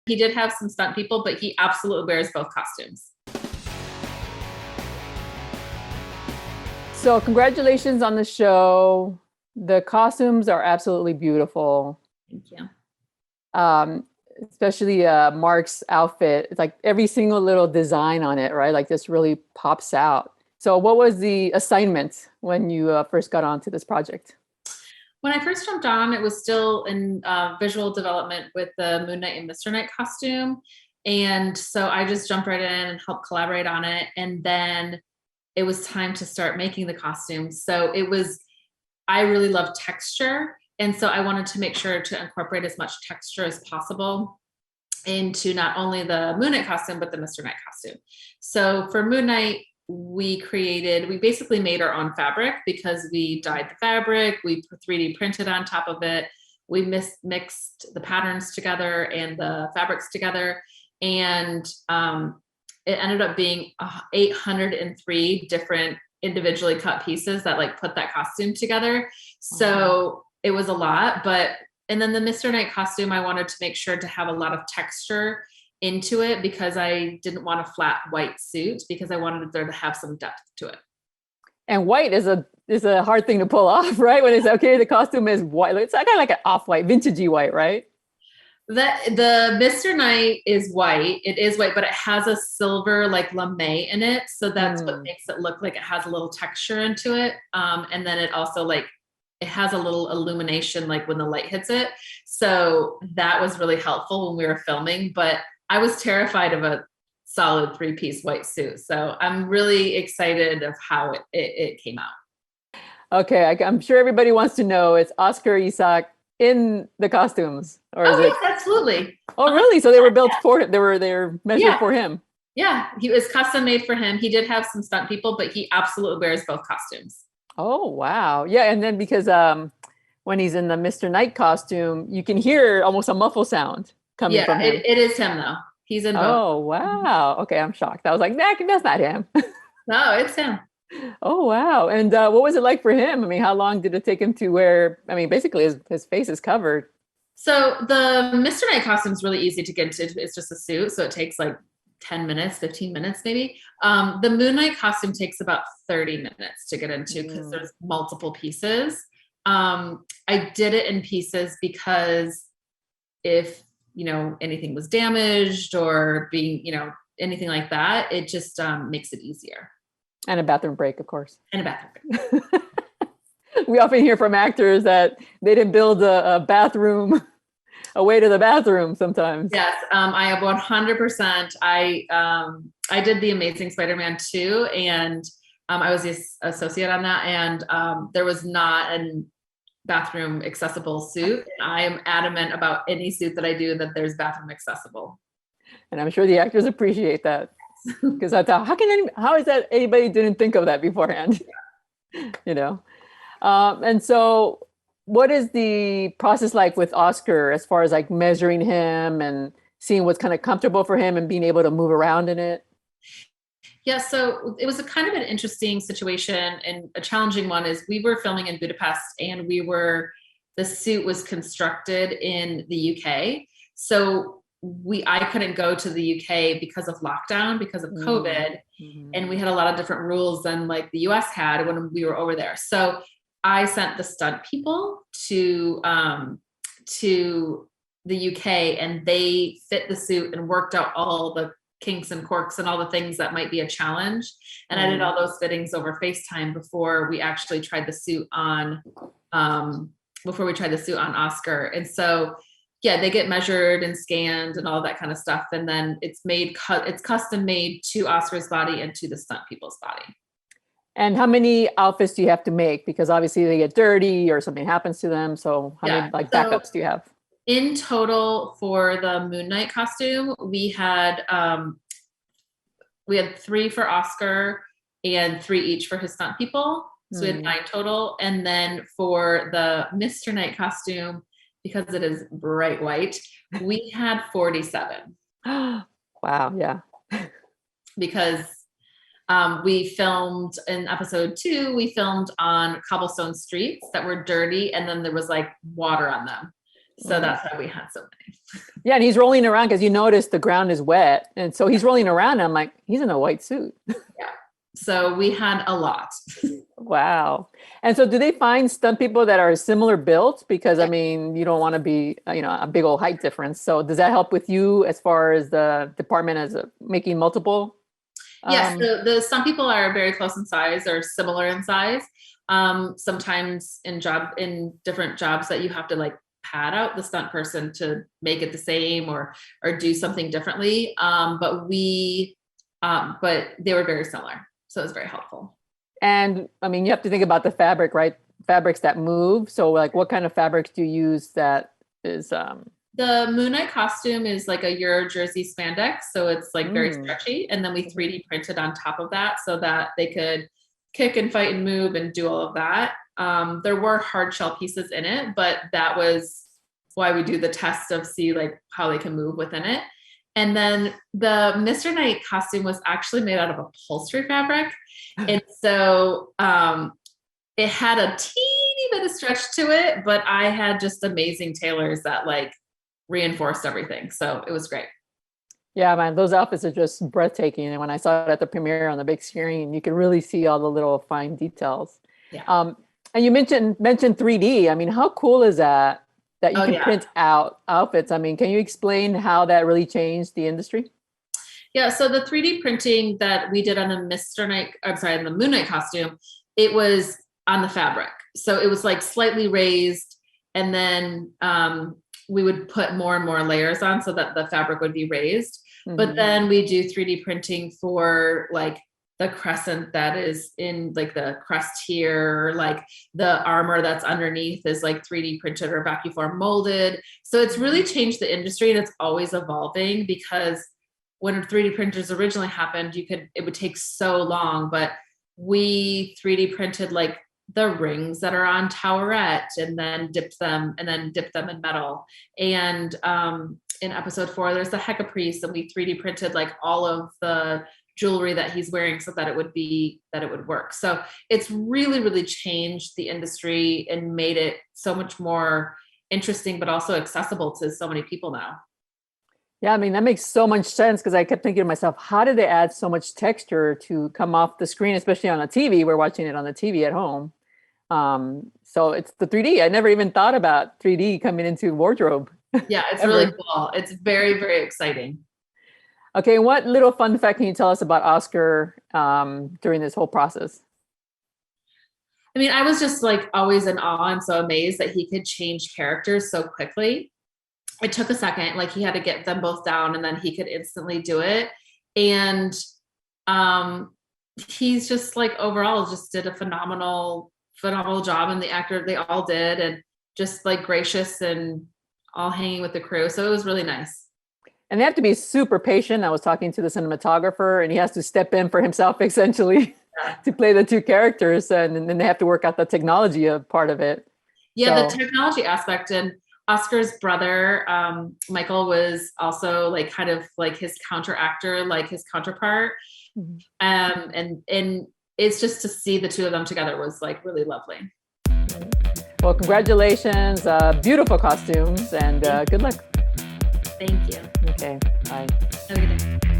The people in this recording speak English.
He did have some stunt people, but he absolutely wears both costumes. So congratulations on the show. The costumes are absolutely beautiful. Thank you. Especially Mark's outfit. It's like every single little design on it, right? Like this really pops out. So what was the assignment when you first got onto this project? When I first jumped on, it was still in visual development with the Moon Knight and Mr. Knight costume. And so I just jumped right in and helped collaborate on it. And then it was time to start making the costumes. So I really love texture. And so I wanted to make sure to incorporate as much texture as possible into not only the Moon Knight costume, but the Mr. Knight costume. So for Moon Knight, we basically made our own fabric because we dyed the fabric, we 3D printed on top of it. We mixed the patterns together and the fabrics together. And it ended up being 803 different individually cut pieces that like put that costume together. So it was a lot, and then the Mr. Knight costume, I wanted to make sure to have a lot of texture into it because I didn't want a flat white suit because I wanted there to have some depth to it. And white is a hard thing to pull off, right? When it's okay, the costume is white. It's kind of like an off-white, vintagey white, right? The Mr. Knight is white. It is white, but it has a silver like lame in it. So that's what makes it look like it has a little texture into it. And then it also it has a little illumination like when the light hits it. So that was really helpful when we were filming, but I was terrified of a solid 3-piece white suit. So I'm really excited of how it came out. Okay, I'm sure everybody wants to know, it's Oscar Isaac in the costumes, or is yes, absolutely. Oh, really? So they were built for him. They were measured for him. Yeah, he was custom made for him. He did have some stunt people, but he absolutely wears both costumes. Oh, wow. Yeah, and then because when he's in the Mr. Knight costume, you can hear almost a muffle sound coming from him. It is him though. He's in both. Oh, wow. Okay, I'm shocked. I was like, that's not him. No, it's him. Oh, wow. And what was it like for him? I mean, how long did it take him to wear? I mean, basically his face is covered. So the Mr. Knight costume is really easy to get into. It's just a suit. So it takes like 10 minutes, 15 minutes maybe. The Moon Knight costume takes about 30 minutes to get into because there's multiple pieces. I did it in pieces because if, anything was damaged or being, anything like that, it just makes it easier. And a bathroom break, of course. And a bathroom break. We often hear from actors that they didn't build a bathroom, a way to the bathroom sometimes. Yes, I have 100%. I did The Amazing Spider-Man 2, and I was the associate on that, and there was not a bathroom accessible suit. I am adamant about any suit that I do that there's bathroom accessible. And I'm sure the actors appreciate that. Because I thought, how is that anybody didn't think of that beforehand? And so what is the process like with Oscar as far as like measuring him and seeing what's kind of comfortable for him and being able to move around in it? Yeah, so it was a kind of an interesting situation and a challenging one. Is we were filming in Budapest and the suit was constructed in the UK. So I couldn't go to the UK because of lockdown, because of COVID. And we had a lot of different rules than like the US had when we were over there. So I sent the stunt people to the UK, and they fit the suit and worked out all the kinks and quirks and all the things that might be a challenge. And I did all those fittings over FaceTime before we actually tried the suit on Oscar. And so yeah, they get measured and scanned and all that kind of stuff. And then it's custom made to Oscar's body and to the stunt people's body. And how many outfits do you have to make? Because obviously they get dirty or something happens to them. So how many backups do you have? In total for the Moon Knight costume, we had 3 for Oscar and 3 each for his stunt people. So we had 9 total. And then for the Mr. Knight costume, because it is bright white, we had 47. Wow, yeah. Because we filmed in episode 2, we filmed on cobblestone streets that were dirty, and then there was like water on them. So that's why we had so many. Yeah, and he's rolling around because you notice the ground is wet. And so he's rolling around. And I'm like, he's in a white suit. Yeah. So we had a lot. Wow. And so do they find stunt people that are similar built? Because I mean, you don't want to be, a big old height difference. So does that help with you as far as the department as making multiple? Yes, the stunt people are very close in size or similar in size. Sometimes in different jobs that you have to like pad out the stunt person to make it the same or do something differently. But they were very similar. So it was very helpful. And I mean, you have to think about the fabric, right? Fabrics that move. So like what kind of fabrics do you use that is the Moon Knight costume is like a Euro jersey spandex. So it's like very stretchy. And then we 3D printed on top of that so that they could kick and fight and move and do all of that. There were hard shell pieces in it, but that was why we do the test of see like how they can move within it. And then the Mr. Knight costume was actually made out of upholstery fabric. And so it had a teeny bit of stretch to it, but I had just amazing tailors that like reinforced everything. So it was great. Yeah, man, those outfits are just breathtaking. And when I saw it at the premiere on the big screen, you could really see all the little fine details. Yeah. And you mentioned 3D. I mean, how cool is that you can print out outfits? I mean, can you explain how that really changed the industry? Yeah, so the 3D printing that we did on the the Moon Knight costume, it was on the fabric. So it was like slightly raised, and then we would put more and more layers on so that the fabric would be raised. Mm-hmm. But then we do 3D printing for like the crescent that is in like the crest here, like the armor that's underneath is like 3D printed or vacuform molded. So it's really changed the industry, and it's always evolving, because when 3D printers originally happened, it would take so long, but we 3D printed like the rings that are on Towerette and then dipped them in metal. And in episode 4, there's the Hecka Priest, and we 3D printed like all of the jewelry that he's wearing so that it would work. So it's really, really changed the industry and made it so much more interesting, but also accessible to so many people now. Yeah, I mean, that makes so much sense, because I kept thinking to myself, how did they add so much texture to come off the screen, especially on a TV? We're watching it on the TV at home. So it's the 3D. I never even thought about 3D coming into wardrobe. Yeah, it's really cool. It's very, very exciting. Okay, what little fun fact can you tell us about Oscar during this whole process? I mean, I was just like always in awe and so amazed that he could change characters so quickly. It took a second, like he had to get them both down and then he could instantly do it. And he's just like overall just did a phenomenal job, and the actor, they all did, and just like gracious and all hanging with the crew. So it was really nice. And they have to be super patient. I was talking to the cinematographer, and he has to step in for himself essentially to play the two characters. And then they have to work out the technology of part of it. Yeah, so the technology aspect. And Oscar's brother, Michael, was also like kind of like his counter actor, like his counterpart. Mm-hmm. And it's just to see the two of them together was like really lovely. Well, congratulations, beautiful costumes, and good luck. Thank you. Okay, bye. Have a good day.